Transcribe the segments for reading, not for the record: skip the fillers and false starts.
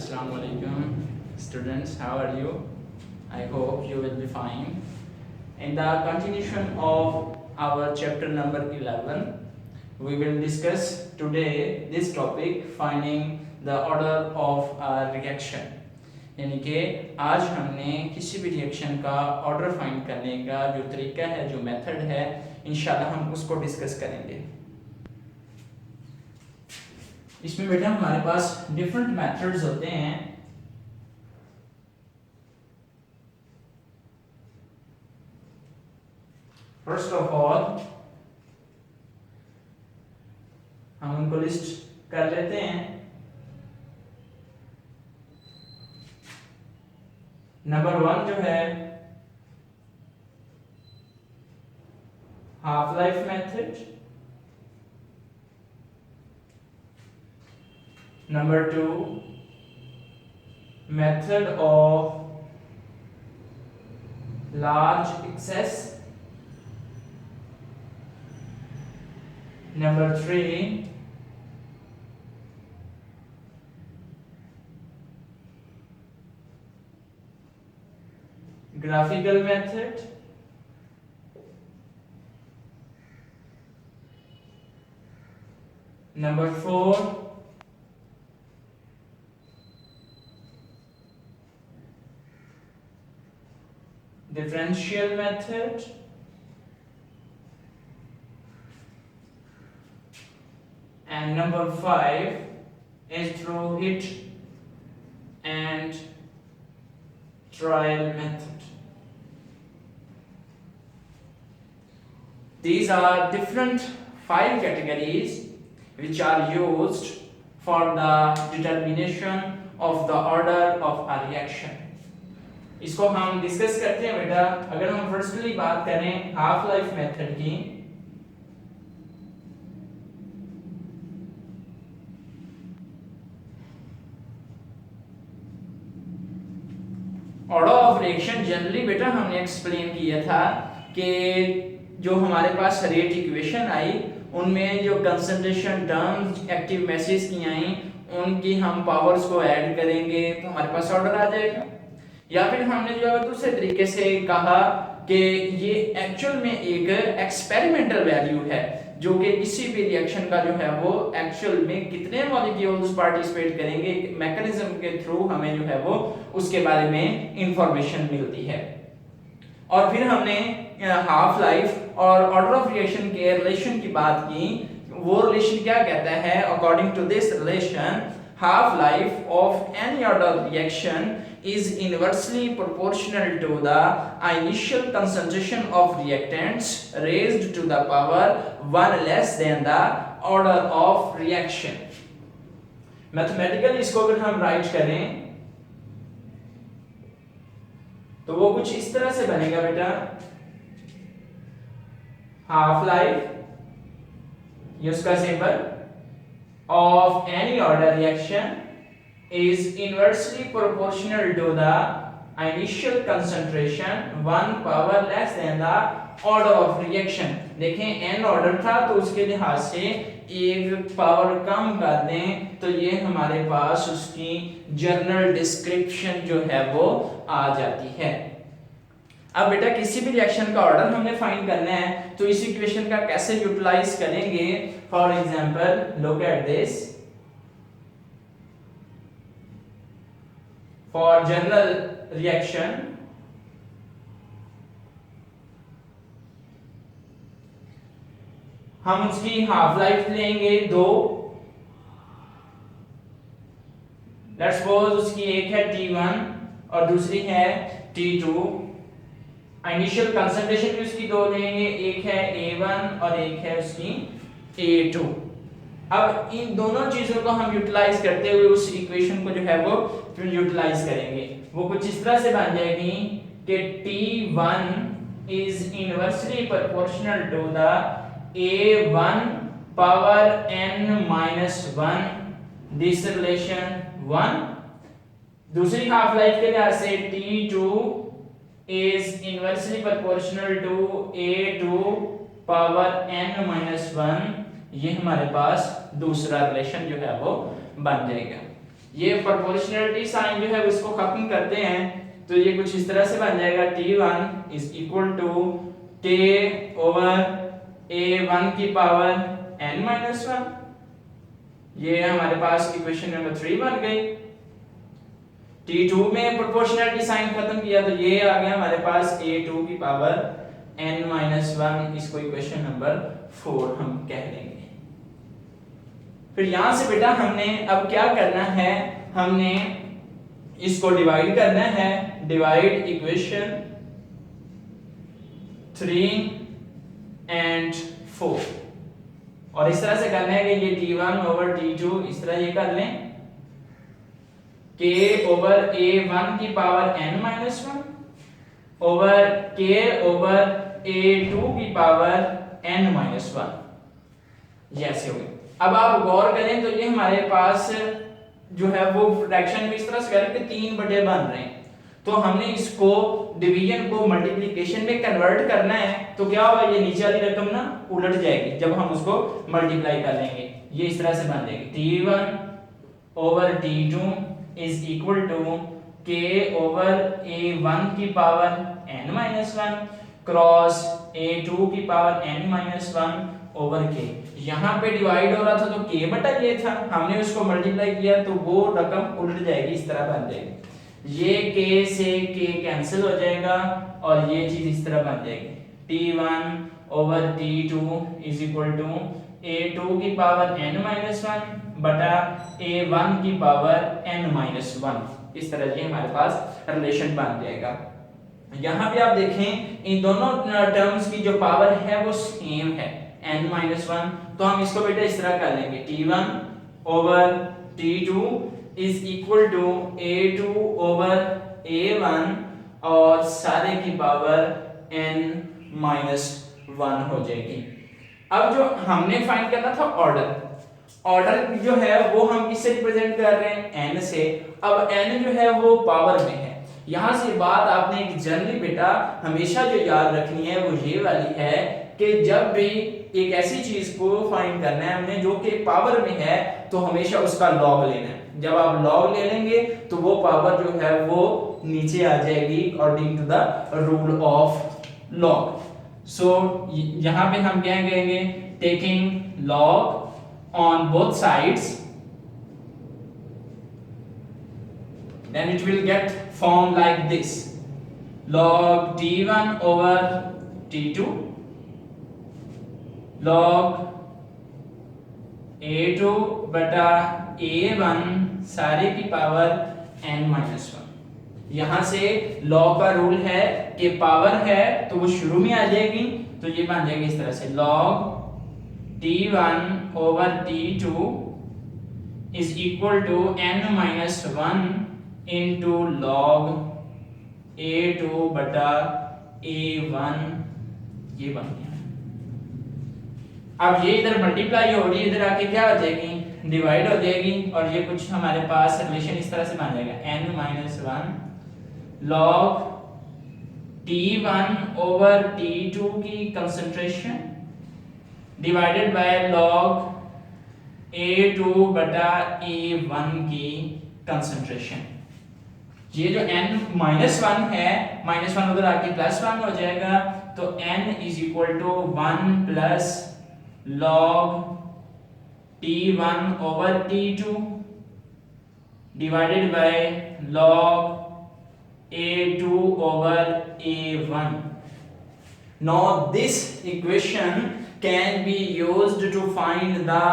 Assalamu alaikum students, how are you? I hope you will be fine. In the continuation of our chapter number 11, we will discuss today this topic, finding the order of a reaction. यानी कि आज हमने किसी भी reaction का order find करने का जो तरीका है, जो मेथड है, इंशाल्लाह हम उसको डिस्कस करेंगे। इसमें बेटा हमारे पास डिफरेंट मेथड्स होते हैं। फर्स्ट ऑफ ऑल हम उनको लिस्ट कर लेते हैं। नंबर 1 जो है half life method, number 2 method of large excess, number 3 graphical method, number 4 differential method, and number 5 is through hit and trial method. These are different 5 categories which are used for the determination of the order of a reaction. इसको हम discuss करते हैं बेटा। अगर हम firstly बात करें half life method की, ऑर्डर ऑफ रिएक्शन जनरली बेटा हमने एक्सप्लेन किया था कि जो हमारे पास रेट इक्वेशन आई उनमें जो कंसंट्रेशन टर्म्स एक्टिव मैसेज की आई उनकी हम पावर्स को ऐड करेंगे तो हमारे पास ऑर्डर आ जाएगा। या फिर हमने जो है दूसरे तरीके से कहा कि ये एक्चुअल में एक एक्सपेरिमेंटल वैल्यू है जो कि किसी भी रिएक्शन का जो है वो एक्चुअल में कितने मॉलिक्यूल्स पार्टिसिपेट करेंगे मैकेनिज्म के थ्रू हमें जो है वो उसके बारे में इंफॉर्मेशन मिलती है। और फिर हमने हाफ लाइफ और ऑर्डर ऑफ रिएक्शन के रिलेशन की बात की। वो रिलेशन क्या कहता है? According to this relation half life of any order reaction is inversely proportional to the initial concentration of reactants raised to the power 1 less than the order of reaction. Mathematically इसको अगर हम right करें तो वो कुछ इस तरह से बनेगा बेटा। हाफ लाइफ ये उसका symbol of any order reaction is inversely proportional to the initial concentration 1 power less than the order of reaction। देखें n ऑर्डर था तो उसके लिहाज से एक पावर कम कर दें तो ये हमारे पास उसकी जनरल डिस्क्रिप्शन जो है वो आ जाती है। अब बेटा किसी भी रिएक्शन का ऑर्डर हमने फाइंड करना है तो इस इक्वेशन का कैसे यूटिलाइज करेंगे? For example look at this. For general reaction हम उसकी हाफ लाइफ लेंगे 2। लेट्स सपोज उसकी एक है T1 और दूसरी है T2। इनिशियल कंसंट्रेशन भी उसकी 2 लेंगे, एक है A1 और एक है उसकी A2। अब इन दोनों चीजों को हम यूटिलाइज करते हुए उस इक्वेशन को जो है वो फिर यूटिलाइज करेंगे। वो कुछ इस तरह से बन जाएगी कि T1 is inversely proportional to the A1 power n-1 this relation 1। दूसरी हाफ लाइफ के लिहाज से T2 is inversely proportional to A2 power n-1। ये हमारे पास दूसरा रिलेशन जो है वो बन जाएगा। ये प्रोपोर्शनलिटी साइन जो है उसको खत्म करते हैं तो ये कुछ इस तरह से बन जाएगा t1 is equal to k over a1 की पावर n माइनस 1। ये हमारे पास इक्वेशन नंबर 3 बन गई। t2 में प्रोपोर्शनलिटी साइन खत्म किया तो ये आ गया हमारे पास a2 की पावर n माइनस 1। इसको इक्वेशन नंबर 4 हम कह लेंगे। फिर यहां से बेटा हमने अब क्या करना है, हमने इसको डिवाइड करना है। डिवाइड इक्वेशन 3 एंड 4 और इस तरह से करना है कि ये t1 ओवर t2 इस तरह ये कर लें k ओवर a1 की power n minus 1 over k over a2 की पावर n माइनस 1। ये ऐसे हो गए। अब आप गौर करें तो ये हमारे पास जो है वो फ्रैक्शन में इस तरह से करें कि 3 बटे बन रहे हैं तो हमने इसको डिवीजन को मल्टीप्लिकेशन में कन्वर्ट करना है तो क्या होगा, ये नीचे वाली रकम ना उलट जाएगी जब हम उसको मल्टीप्लाई कर लेंगे। ये इस तरह से बन जाएगी t1 over t2 is equal to k over a1 की power n minus 1 cross a2 की power n minus 1 over k। यहाँ पे डिवाइड हो रहा था तो k बटा ये था, हमने उसको मल्टीप्लाई किया तो वो रकम उलट जाएगी, इस तरह बन जाएगी। ये k से k कैंसिल हो जाएगा और ये चीज इस तरह बन जाएगी t1 over t2 is equal to a2 की पावर n माइनस 1 बटा a1 की पावर n माइनस 1। इस तरह ये हमारे पास रिलेशन बन जाएगा। यहाँ पे आप देखें इन दोनों टर्म्स की जो पावर है वो सेम है n माइनस 1 तो हम इसको बेटा इस तरह कर लेंगे t1 over t2 is equal to a2 over a1 और सारे की पावर n माइनस 1 हो जाएगी। अब जो हमने फाइंड करना था ऑर्डर जो है वो हम किससे रिप्रेजेंट कर रहे हैं, n से। अब n जो है वो पावर में है। यहां से बात आपने एक जनरली बेटा हमेशा जो याद रखनी है वो ये वाली है कि जब भी एक ऐसी चीज को फाइंड करना है हमने जो कि पावर में है तो हमेशा उसका लॉग लेना है। जब आप लॉग ले लेंगे तो वो पावर जो है वो नीचे आ जाएगी according to the rule of log. So यहां पे हम क्या कहेंगे, taking log on both sides then it will get formed like this log t1 over t2 log a2 बटा a1 सारे की पावर n माइनस 1। यहां से लॉग का रूल है कि पावर है तो वो शुरू में आ जाएगी तो ये बन जाएगी इस तरह से log t1 over t2 is equal to n minus 1 into log a2 बटा a1। ये बन गया। अब ये इधर मल्टीप्लाई हो रही है, इधर आके क्या हो जाएगी, डिवाइड हो जाएगी और ये कुछ हमारे पास रिलेशन इस तरह से बन जाएगा n minus 1 log t1 over t2 की concentration divided by log a2 बटा a1 की कंसंट्रेशन। ये जो n माइनस 1 है, माइनस 1 उधर आके प्लस 1 हो जाएगा तो n is equal to 1 plus log t1 over t2 divided by log a2 over a1। Now this equation can be used to find the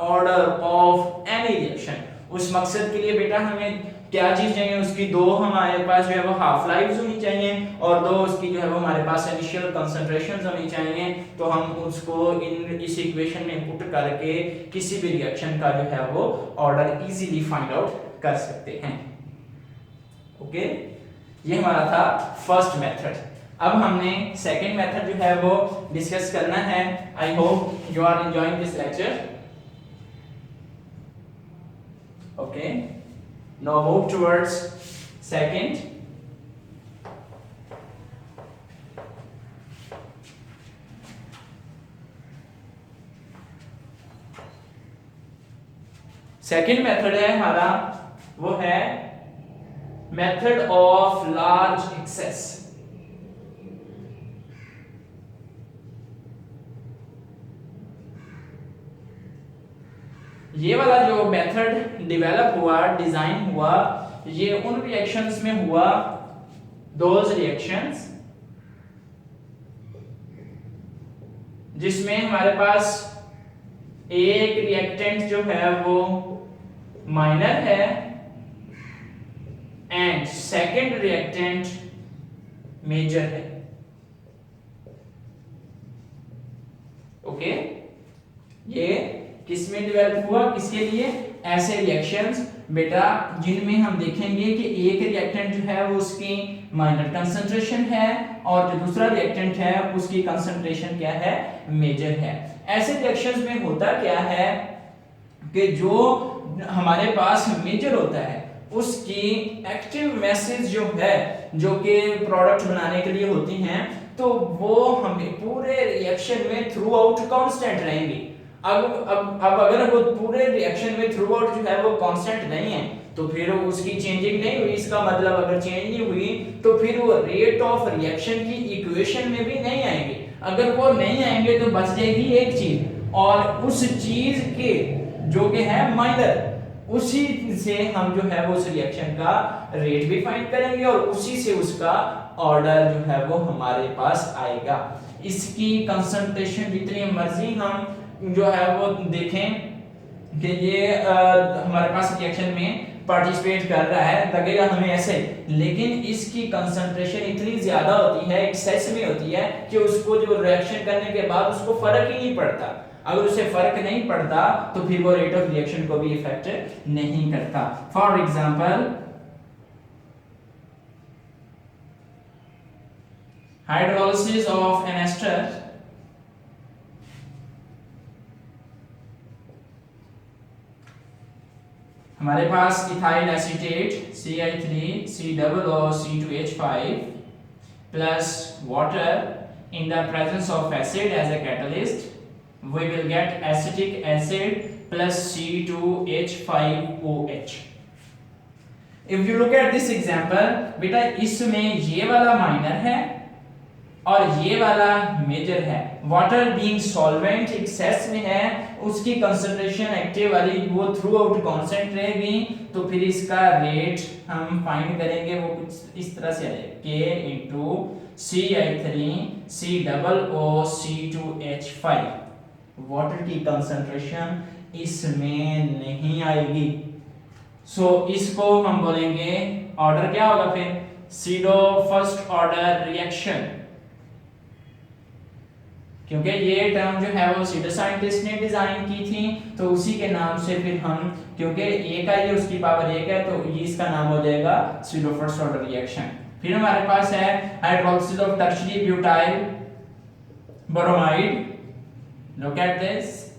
order of any reaction। उस मकसद के लिए बेटा हमें क्या चीज चाहिए, उसकी दो हमारे पास जो है वो हाफ लाइव्स होनी चाहिए और दो उसकी जो है वो हमारे पास इनिशियल कंसंट्रेशंस होनी चाहिए। तो हम उसको इस इक्वेशन में पुट करके किसी भी रिएक्शन का जो है वो ऑर्डर इजीली फाइंड आउट कर सकते हैं। ओके, ये हमारा था फर्स्ट मेथड। अब हमने सेकंड मेथड जो है वो डिस्कस करना है। I hope you are enjoying this lecture. Okay, now move towards second. Second method है हमारा वो है मेथड ऑफ लार्ज एक्सेस। ये वाला जो मेथड डेवलप हुआ, डिजाइन हुआ, ये उन रिएक्शंस में हुआ, दोज रिएक्शंस जिसमें हमारे पास एक रिएक्टेंट जो है वो माइनर है एंड सेकंड रिएक्टेंट मेजर है। ओके, ये किसमें डेवलप हुआ, किसके लिए? ऐसे रिएक्शंस बेटा जिनमें हम देखेंगे कि एक रिएक्टेंट जो है वो उसकी माइनर कंसंट्रेशन है और जो दूसरा रिएक्टेंट है उसकी कंसंट्रेशन क्या है, मेजर है। ऐसे रिएक्शंस में होता क्या है कि जो हमारे पास मेजर होता है उसकी एक्टिव मैसेज जो है, जो कि प्रोडक्ट बनाने के लिए होती हैं, तो वो हमें पूरे रिएक्शन में थ्रू आउट कांस्टेंट रहेंगी। अब अगर वो पूरे रिएक्शन में थ्रू आउट जो है वो कांस्टेंट नहीं है तो फिर उसकी चेंजिंग नहीं हुई, इसका मतलब अगर चेंज नहीं हुई तो फिर वो रेट ऑफ रिएक्शन की इक्वेशन में भी नहीं आएंगे। अगर वो नहीं आएंगे तो बच जाएगी एक चीज, और उस चीज के जो कि है माइनर, उसी से हम जो है वो उस रिएक्शन का रेट भी फाइंड करेंगे और उसी से उसका ऑर्डर जो है वो हमारे पास आएगा। इसकी कंसंट्रेशन जितनी मर्जी हम जो है वो देखें कि ये हमारे पास रिएक्शन में पार्टिसिपेट कर रहा है, लगेगा हमें ऐसे, लेकिन इसकी कंसंट्रेशन इतनी ज्यादा होती है, एक्सेस में होती है कि उसको जो रिएक्शन करने के बाद उसको फर्क ही नहीं पड़ता। अगर उसे फर्क नहीं पड़ता तो फिर वो रेट ऑफ रिएक्शन को भी इफेक्ट नहीं करता। For example hydrolysis of an ester, हमारे पास ethyl acetate CI3COO C2H5 plus water in the presence of acid as a catalyst, we will get acetic acid plus C2H5OH. If you look at this example, बेटा इसमें ये वाला minor है और ये वाला मेजर है। वाटर बीइंग सॉल्वेंट एक्सेस में है, उसकी कंसंट्रेशन एक्टिव वाली वो थ्रू आउट कांस्टेंट रहेगी, तो फिर इसका रेट हम फाइंड करेंगे, वो कुछ इस तरह से आएगा K इंटू CI3COOC2H5। वाटर की कंसंट्रेशन इसमें नहीं आएगी, सो इसको हम बोलेंगे ऑर्डर क्या होगा फिर, सीडो फर्स्ट ऑर्डर रिएक्शन, क्योंकि ये टर्म जो है वो सीडो साइंटिस्ट ने डिजाइन की थी, तो उसी के नाम से फिर हम, क्योंकि एक आई है उसकी पावर एक है, तो ये इसका नाम हो जाएगा सीडो फर्स्ट ऑर्डर रिएक्शन। फिर हमारे पास है hydroxyl of tertiary butyl bromide, look at this.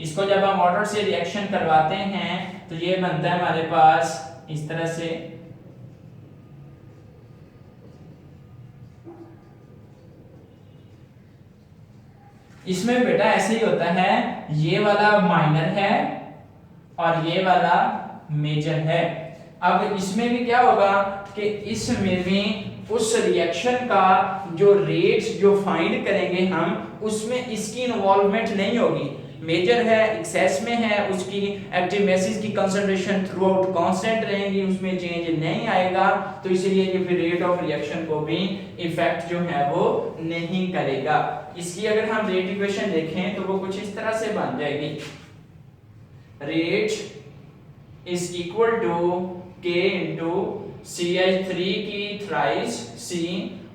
इसको जब हम वाटर से रिएक्शन करवाते हैं तो ये बनता है हमारे पास इस तरह से, इसमें बेटा ऐसे ही होता है, ये वाला माइनर है और ये वाला मेजर है। अब इसमें भी क्या होगा कि इसमें भी उस रिएक्शन का जो रेट जो फाइंड करेंगे हम, उसमें इसकी इन्वॉल्वमेंट नहीं होगी। मेजर है, एक्सेस में है, उसकी एक्टिव बेसिस की कंसंट्रेशन थ्रू आउट कांस्टेंट रहेंगी, उसमें चेंज नहीं आएगा, तो इसलिए ये फिर रेट ऑफ रिएक्शन को भी इफेक्ट जो है वो नहीं करेगा। इसकी अगर हम रेट इक्वेशन देखें तो वो कुछ इस तरह से बन जाएगी, rate is equal to K into CI3 की थ्राइस C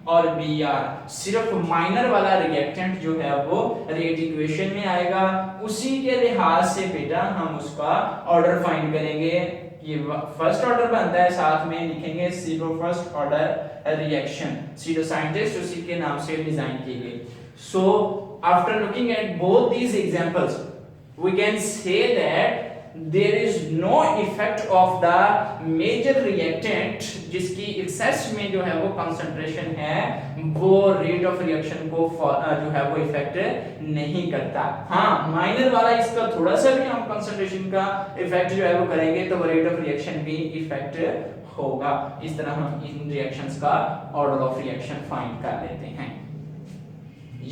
और Br। सिर्फ माइनर वाला रिएक्टेंट जो है वो रेट इक्वेशन में आएगा, उसी के लिहाज से बेटा हम उसका ऑर्डर फाइंड करेंगे। ये फर्स्ट ऑर्डर बनता है, साथ में लिखेंगे pseudo first order reaction, pseudo scientist उसी के नाम से डिजाइन की गई। So after looking at both these examples we can say that there is no effect of the major reactant, जिसकी एक्सेस में जो है वो कंसंट्रेशन है वो रेट ऑफ रिएक्शन को जो है वो इफेक्ट नहीं करता। हाँ, माइनर वाला इसका थोड़ा सा भी हम कंसंट्रेशन का इफेक्ट जो है वो करेंगे तो वो रेट ऑफ रिएक्शन भी इफेक्ट होगा। इस तरह हम इन रिएक्शंस का ऑर्डर ऑफ रिएक्शन फाइंड कर लेते हैं।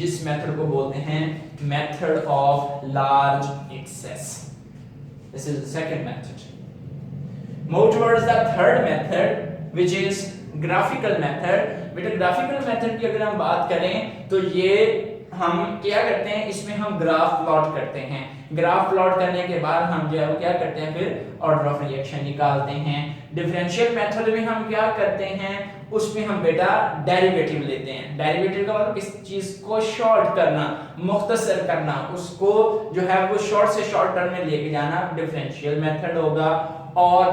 इस मेथड को बोलते हैं method of large access. This is the second method. Move towards the third method which is graphical method. बेटा ग्राफिकल मेथड की अगर हम बात करें तो ये हम क्या करते हैं, इसमें हम ग्राफ प्लॉट करते हैं। ग्राफ प्लॉट करने के बाद हम जो है वो क्या करते हैं, फिर ऑर्डर ऑफ रिएक्शन निकालते हैं। डिफरेंशियल मेथड में हम क्या करते हैं, उसमें हम बेटा डेरिवेटिव लेते हैं। डेरिवेटिव का मतलब किस चीज को शॉर्ट करना, मुख्तसर करना, उसको जो है वो शॉर्ट से शॉर्ट टर्म में लेके जाना डिफरेंशियल मेथड होगा। और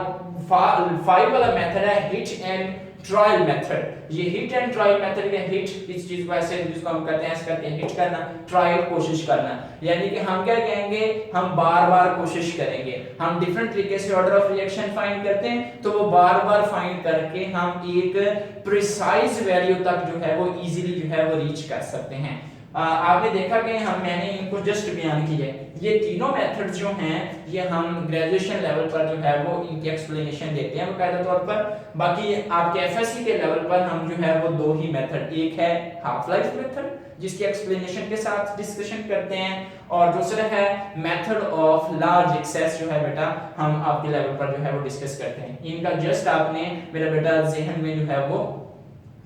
5 वाला मेथड है हिट एंड ट्रायल मेथड। ये हिट एंड ट्रायल मेथड, या हिट इस चीज को ऐसे जिसको हम कहते हैं, ऐसे करते हैं हिट करना, ट्रायल कोशिश करना, यानी कि हम क्या कहेंगे, हम बार बार कोशिश करेंगे। हम डिफरेंट तरीके से ऑर्डर ऑफ रिएक्शन फाइंड करते हैं, तो वो बार बार फाइंड करके हम एक प्रिसाइज वैल्यू तक जो है वो इजीली जो है वो रीच कर सकते हैं। आपने देखा कि मैंने इनको जस्ट बयान किया है। ये तीनों मेथड्स जो हैं ये हम ग्रेजुएशन लेवल पर जो है वो इनकी एक्सप्लेनेशन देते हैं बाकायदा तौर पर। बाकी आपके एफएससी के लेवल पर हम जो है वो 2 ही मेथड, एक है हाफ लाइफ मेथड जिसकी एक्सप्लेनेशन के साथ डिस्कशन करते हैं, और दूसरा है मेथड ऑफ लार्ज एक्सेस जो है बेटा हम आपके लेवल पर जो है वो डिस्कस करते हैं। इनका जस्ट आपने मेरा बेटा ज़हन में जो है वो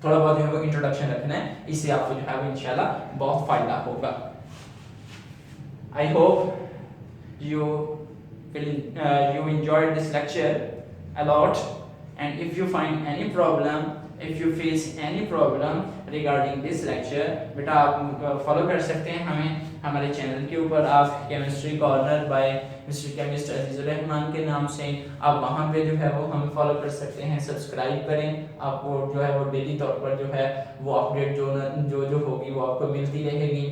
थोड़ा बहुत जो है वो इंट्रोडक्शन रखना है, इससे आपको जो है वो इंशाल्लाह बहुत फायदा होगा। I hope you enjoyed this lecture a lot, and if you find any problem, if you face any problem regarding this lecture, बेटा आप फॉलो कर सकते हैं हमें हमारे चैनल के ऊपर। आप chemistry corner bye mister chemist Azizur Rahman के नाम से आप वहाँ पे जो है वो हमें फॉलो कर सकते हैं। सब्सक्राइब करें, आपको जो है वो डेली तौर पर जो है वो अपडेट जो होगी वो आपको मिलती रहेगी,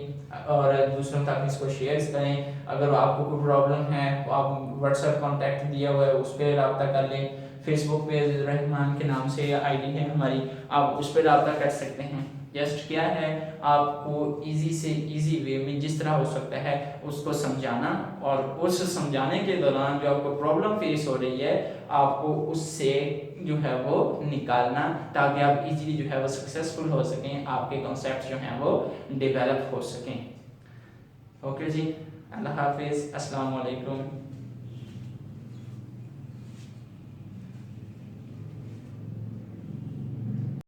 और दूसरों तक इसको शेयर करें। अगर आपको कोई प्रॉब्लम है तो आप व्हाट्सएप कॉन्टैक्ट दिया हुआ है उस पर रब्ता कर लें। फेसबुक पे अजीजुर रहमान के नाम से आईडी है हमारी, आप उस पर रब्ता कर सकते हैं। जस्ट क्या है, आपको इजी से इजी वे में जिस तरह हो सकता है उसको समझाना, और उस समझाने के दौरान जो आपको प्रॉब्लम फेस हो रही है आपको उससे जो है वो निकालना, ताकि आप इजीली जो है वो सक्सेसफुल हो सकें, आपके कॉन्सेप्ट जो हैं वो डेवलप हो सकें। ओके जी, अल्लाह हाफिज़, अस्सलाम वालेकुम।